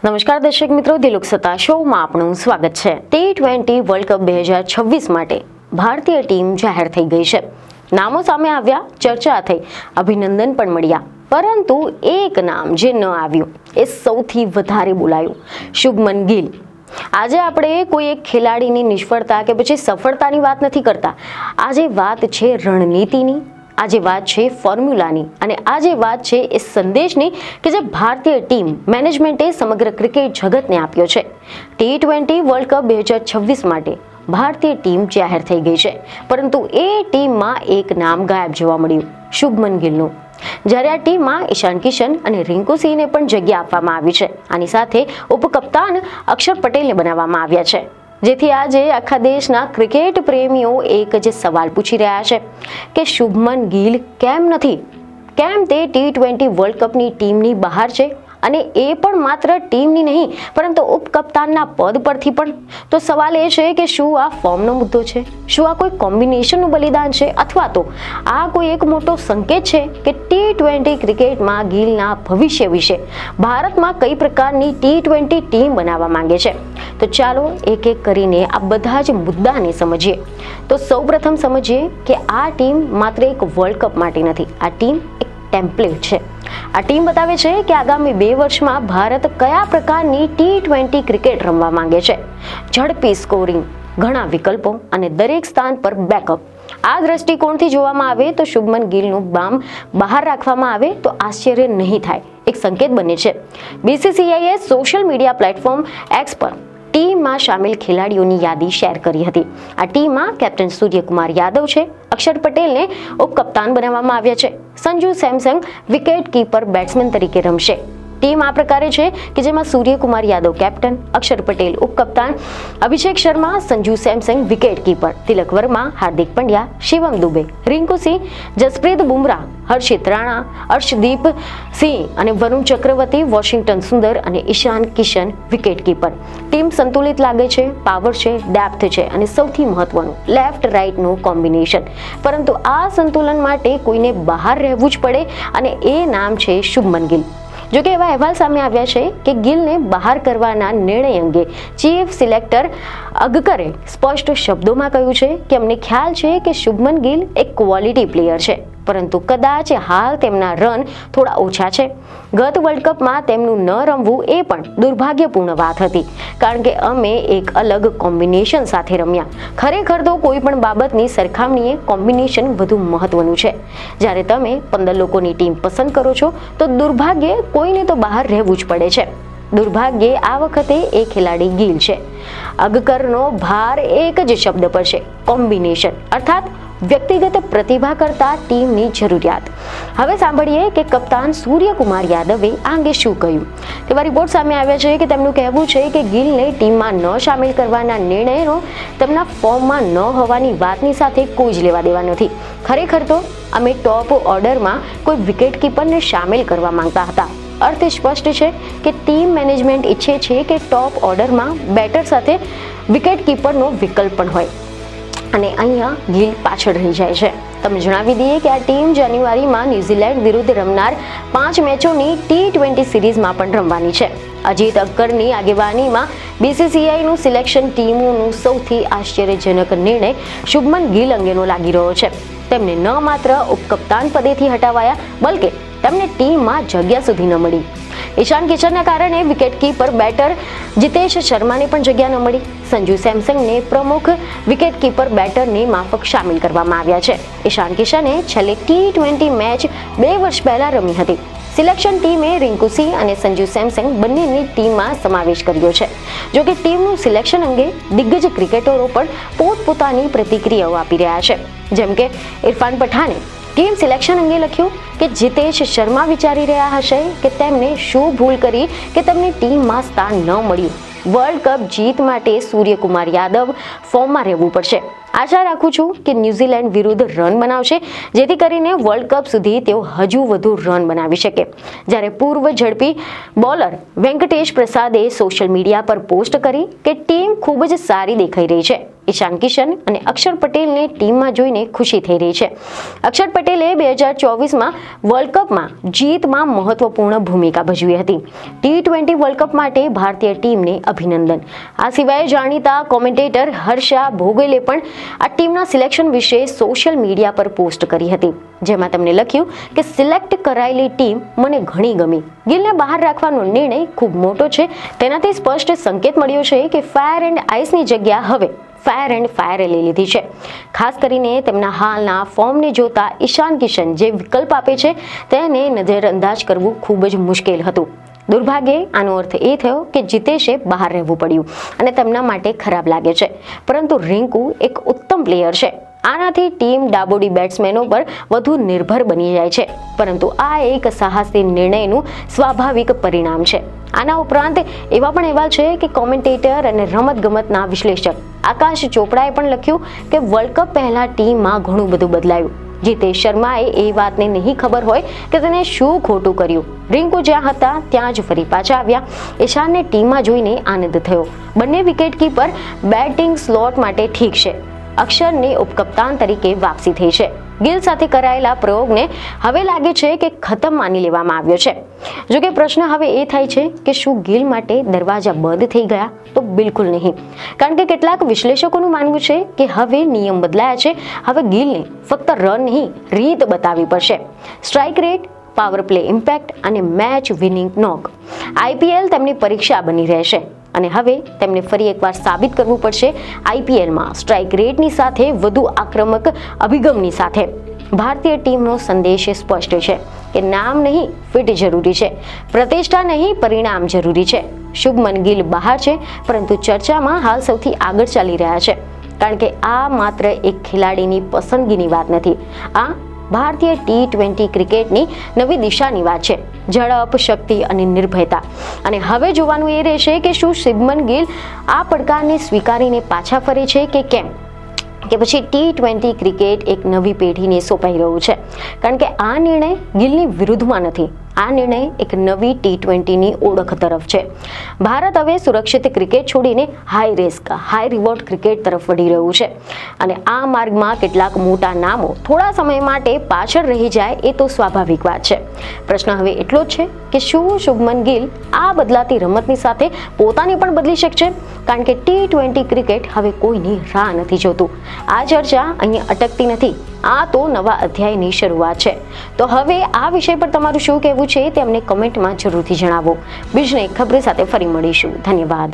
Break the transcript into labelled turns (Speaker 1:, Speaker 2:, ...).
Speaker 1: નમસ્કાર દર્શક મિત્રો, દિલુક સત્તા શોમાં આપનું સ્વાગત છે। T20 વર્લ્ડ કપ 2026 માટે ભારતીય ટીમ જાહેર થઈ ગઈ છે। નામો સામે આવ્યા, ચર્ચા થઈ, અભિનંદન પણ મળ્યા, પરંતુ એક નામ જે ન આવ્યું એ સૌથી વધારે બોલાયું, શુભમન ગિલ। આજે આપણે કોઈ એક ખેલાડીની નિષ્ફળતા કે પછી સફળતાની વાત નથી કરતા। આજે વાત છે રણનીતિની, આજે વાત છે ફોર્મ્યુલાની અને આજે વાત છે એ સંદેશની કે જે ભારતીય ટીમ મેનેજમેન્ટે સમગ્ર ક્રિકેટ જગતને આપ્યો છે। T20 વર્લ્ડ કપ 2026 માટે ભારતીય ટીમ જાહેર થઈ ગઈ છે, પરંતુ એ ટીમમાં એક નામ ગાયબ જોવા મળ્યું, શુભમન ગિલનું। જ્યારે આ ટીમમાં ઈશાન કિશન અને રિંકુ સિંહને પણ જગ્યા આપવામાં આવી છે। આની સાથે ઉપકપ્તાન અક્ષર પટેલને બનાવવામાં આવ્યા છે, જેથી આજે આખા દેશના ક્રિકેટ પ્રેમીઓ એક જ સવાલ પૂછી રહ્યા છે કે શુભમન ગિલ કેમ નથી, કેમ તે T20 વર્લ્ડ કપની ટીમની બહાર છે, અને એ પણ માત્ર ટીમની નહીં પરંતુ ઉપકપ્તાનના પદ પરથી પણ। તો સવાલ એ છે કે શું આ ફોર્મનો મુદ્દો છે, શું આ કોઈ કોમ્બિનેશનનું બલિદાન છે, અથવા તો આ કોઈ એક મોટો સંકેત છે કે T20 ક્રિકેટમાં ગિલના ભવિષ્ય વિશે ભારતમાં કઈ પ્રકારની T20 ટીમ બનાવવા માંગે છે। તો ચાલો એક એક કરીને આ બધા જ મુદ્દાને સમજીએ। તો સૌપ્રથમ સમજીએ કે આ ટીમ માત્ર એક વર્લ્ડ કપ માટે નથી, આ ટીમ એક ટેમ્પલેટ છે। આ ટીમ બતાવે છે કે આગામી 2 વર્ષમાં ભારત કયા પ્રકારની T20 ક્રિકેટ રમવા માંગે છે। ઝડપી સ્કોરિંગ, ઘણા વિકલ્પો અને દરેક સ્થાન પર બેકઅપ। આ દ્રષ્ટિકોણથી જોવામાં આવે તો શુભમન ગિલનું નામ બહાર રાખવામાં આવે તો આશ્ચર્ય નહીં થાય, એક સંકેત બને છે। BCCIએ સોશિયલ મીડિયા પ્લેટફોર્મ X પર ટીમમાં સામેલ ખેલાડીઓની યાદી શેર કરી હતી। આ ટીમમાં કેપ્ટન સૂર્યકુમાર યાદવ છે, અક્ષર પટેલને ઉપકપ્તાન બનાવવામાં આવ્યા છે, Sanju Samson wicket keeper batsman તરીકે રમશે। ટીમ આ પ્રકારે છે કે જેમાં સૂર્યકુમાર યાદવ કેપ્ટન, અક્ષર પટેલ ઉપકપ્તાન, અભિષેક શર્મા, સંજુ સેમસંગ વિકેટ કીપર, તિલક વર્મા, હાર્દિક પંડ્યા, શિવમ દુબે, રિંકુ સિંહ, જસપ્રીત બુમરાહ, હર્ષિત રાણા, અર્શદીપ સિંહ અને વરુણ ચક્રવર્તી, વોશિંગ્ટન સુંદર અને Ishan Kishan wicket keeper. Team સંતુલિત લાગે છે, પાવર છે, ડેપ્થ છે અને સૌથી મહત્વનું લેફ્ટ રાઇટનું કોમ્બિનેશન। પરંતુ આ સંતુલન માટે કોઈને બહાર રહેવું જ પડે અને એ નામ છે શુભમન ગિલ। જો કે એવા અહેવાલ સામે આવ્યા છે કે ગિલને બહાર કરવાના નિર્ણય અંગે ચીફ સિલેક્ટર અગકરે સ્પષ્ટ શબ્દોમાં કહ્યું છે કે અમને ખ્યાલ છે કે શુભમન ગિલ એક ક્વોલિટી પ્લેયર છે, પરંતુ કદાચ હાલ તેમના રન થોડા ઓછા છે। ગત વર્લ્ડ કપમાં તેમનું ન રમવું એ પણ દુર્ભાગ્યપૂર્ણ વાત હતી, કારણ કે અમે એક અલગ કોમ્બિનેશન સાથે રમ્યા। ખરેખર તો કોઈ પણ બાબતની સરખામણીએ કોમ્બિનેશન વધુ મહત્વનું છે। જ્યારે તમે 15 લોકોની ટીમ પસંદ કરો છો તો દુર્ભાગ્યે કોઈને તો બહાર રહેવું જ પડે છે। દુર્ભાગ્યે આ વખતે એ ખેલાડી ગિલ છે। અગકરનો ભાર એક જ શબ્દ પર છે, કોમ્બિનેશન, અર્થાત વ્યક્તિગત પ્રતિભા કરતા ટીમની જરૂરિયાત। હવે સાંભળીએ કે કપ્તાન સૂર્યકુમાર યાદવે આ અંગે શું કહ્યું। તેવા રિપોર્ટ સામે આવ્યા છે કે તેમનું કહેવું છે કે ગિલને ટીમમાં ન સામેલ કરવાના નિર્ણયનો તેમના ફોર્મમાં ન હોવાની વાતની સાથે કોઈ જ લેવા દેવા નથી। ખરેખર તો અમે ટોપ ઓર્ડરમાં કોઈ વિકેટ કીપરને સામેલ કરવા માંગતા હતા। અર્થ સ્પષ્ટ છે કે ટીમ મેનેજમેન્ટ ઈચ્છે છે કે ટોપ ઓર્ડરમાં બેટર સાથે વિકેટ કીપરનો વિકલ્પ પણ હોય, અને અહીંયા ગિલ પાછળ રહી જાય છે। તમને જણાવી દઈએ કે આ ટીમ જાન્યુઆરીમાં ન્યુઝીલેન્ડ વિરુદ્ધ રમનાર 5 મેચોની T20 સિરીઝમાં પણ રમવાની છે। અજીત અક્કરની આગેવાનીમાં BCCIનું સિલેક્શન ટીમોનું સૌથી આશ્ચર્યજનક નિર્ણય શુભમન ગિલ અંગેનો લાગી રહ્યો છે। તેમને ન માત્ર ઉપકપ્તાન પદેથી હટાવાયા, બલકે તેમને ટીમમાં જગ્યા સુધી ન મળી। ઈશાન કિશનના કારણે વિકેટ કીપર બેટર જીતેશ શર્માને પણ જગ્યા ન મળી। સંજુ સેમસંગને પ્રમુખ વિકેટ કીપર બેટરની માફક સામેલ કરવામાં આવ્યા છે। ઈશાન કિશને છેલ્લે T20 મેચ 2 વર્ષ પહેલા રમી હતી। સિલેક્શન ટીમે રિંકુ સિંહ અને સંજુ સેમસંગ બંનેની ટીમમાં સમાવેશ કર્યો છે। જો કે ટીમનું સિલેક્શન અંગે દિગ્ગજ ક્રિકેટરો પણ પોતપોતાની પ્રતિક્રિયાઓ આપી રહ્યા છે। જેમ કે ઇરફાન પઠાને ટીમ સિલેક્શન અંગે લખ્યું કે જીતેશ શર્મા વિચારી રહ્યા હશે કે તેમને શું ભૂલ કરી કે તેમને ટીમમાં સ્થાન ન મળ્યું। વર્લ્ડ કપ જીત માટે સૂર્યકુમાર યાદવ ફોર્મમાં રહેવું પડશે। આશા રાખું છું કે ન્યુઝીલેન્ડ વિરુદ્ધ રન બનાવશે, જેથી કરીને વર્લ્ડ કપ સુધી તેઓ હજુ વધુ રન બનાવી શકે। જ્યારે પૂર્વ ઝડપી બોલર વેંકટેશ પ્રસાદે સોશિયલ મીડિયા પર પોસ્ટ કરી કે ટીમ ખૂબ જ સારી દેખાઈ રહી છે। ઈશાન કિશન અને અક્ષર પટેલને ટીમમાં જોઈને ખુશી થઈ રહી છે. અક્ષર પટેલે 2024માં વર્લ્ડ કપમાં જીતમાં મહત્વપૂર્ણ ભૂમિકા ભજવી હતી. T20 વર્લ્ડ કપ માટે ભારતીય ટીમને અભિનંદન. આ સિવાય જાણીતા કોમેન્ટેટર હર્ષા ભોગલે પણ આ ટીમના સિલેક્શન વિશે સોશિયલ મીડિયા પર પોસ્ટ કરી હતી, જેમાં તેમણે લખ્યું કે સિલેક્ટ કરાયેલી ટીમ મને ઘણી ગમી. ગિલને બહાર રાખવાનો નિર્ણય ખૂબ મોટો છે. તેનાથી સ્પષ્ટ સંકેત મળ્યો છે કે ફાયર એન્ડ આઈસની જગ્યા હવે ફાયર એન્ડ ફાયરે લઈ લીધી છે. ખાસ કરીને તેમના હાલના ફોર્મને જોતા ઈશાન કિશન જે વિકલ્પ આપે છે તેને નજરઅંદાજ કરવું ખૂબ જ મુશ્કેલ હતું. દુર્ભાગ્યે આનો અર્થ એ થયો કે જીતેશે બહાર રહેવું પડ્યું અને તેમના માટે ખરાબ લાગે છે. પરંતુ રિંકુ એક ઉત્તમ પ્લેયર છે. આનાથી ટીમ ડાબોડી બેટ્સમેનો પર વધુ નિર્ભર બની જાય છે, પરંતુ આ એક સાહસી નિર્ણયનું સ્વાભાવિક પરિણામ છે. આના ઉપરાંત એવા પણ અહેવાલ છે કે કોમેન્ટેટર અને રમતગમતના વિશ્લેષક આકાશ ચોપડાએ પણ લખ્યું કે વર્લ્ડ કપ પહેલા ટીમમાં ઘણું બધું બદલાયું. જીતેશ શર્માએ એ વાતને નહીં ખબર હોય કે તેને શું ખોટું કર્યું. રિંકુ જ્યાં હતા ત્યાં જ ફરી પાછા આવ્યા. ઈશાનને ટીમમાં જોઈને આનંદ થયો. બંને વિકેટકીપર બેટિંગ સ્લોટ માટે ઠીક છે. અક્ષરને ઉપકપ્તાન તરીકે વાપસી થઈ છે. ગિલ સાથે કરાયેલા પ્રયોગને હવે લાગે છે કે ખતમ માની લેવામાં આવ્યો છે. જોકે પ્રશ્ન હવે એ થાય છે કે શું ગિલ માટે દરવાજા બંધ થઈ ગયા? તો બિલકુલ નહીં, કારણ કે કેટલાક વિશ્લેષકોનું માનવું છે કે હવે નિયમ બદલાયા છે. હવે ગિલને ફક્ત રન નહીં, રીત બતાવવી પડશે. Strike rate, power play impact અને મેચ વિનિંગ નોક, IPL તેમની પરીક્ષા બની રહેશે. અને હવે તેમને ફરી એકવાર સાબિત કરવું પડશે. IPLમાં સ્ટ્રાઇક રેટની સાથે વધુ આક્રમક અભિગમની સાથે ભારતીય ટીમનો સંદેશ સ્પષ્ટ છે કે નામ નહીં, ફિટ જરૂરી છે. પ્રતિષ્ઠા નહીં, પરિણામ જરૂરી છે. શુભમન ગિલ બહાર છે, પરંતુ ચર્ચામાં હાલ સૌથી આગળ ચાલી રહ્યા છે, કારણ કે આ માત્ર એક ખેલાડીની પસંદગીની વાત નથી. આ ભારતીય T20 ક્રિકેટની નવી દિશાની વાત છે. ઝડપ, શક્તિ અને નિર્ભયતા. અને હવે જોવાનું એ રહેશે કે શું શુભમન ગિલ આ પડકારને સ્વીકારીને પાછા ફરે છે કે કેમ, કે પછી T20 ક્રિકેટ એક નવી પેઢીને સોંપાઈ રહ્યું છે. કારણ કે આ નિર્ણય ગિલની વિરુદ્ધમાં નથી, આ નિર્ણય એક નવી T20ની ઓળખ તરફ છે. ભારત હવે સુરક્ષિત ક્રિકેટ છોડીને high risk, high reward cricket તરફ વધી રહ્યું છે. અને આ માર્ગમાં કેટલાક મોટા નામો થોડા સમય માટે પાછળ રહી જાય એ તો સ્વાભાવિક વાત છે. પ્રશ્ન હવે એટલો જ છે કે શું શુભમન ગિલ આ બદલાતી રમતની સાથે પોતાને પણ બદલી શકશે? કારણ કે T20 ક્રિકેટ હવે કોઈની રાહ નથી જોતું. આ ચર્ચા અહીંયા અટકતી નથી, આ તો નવા અધ્યાયની શરૂઆત છે. તો હવે આ વિષય પર તમારું શું કહેવું છે તે અમને કમેન્ટમાં જરૂરથી જણાવો. બીજને ખબર સાથે ફરી મળીશું. ધન્યવાદ.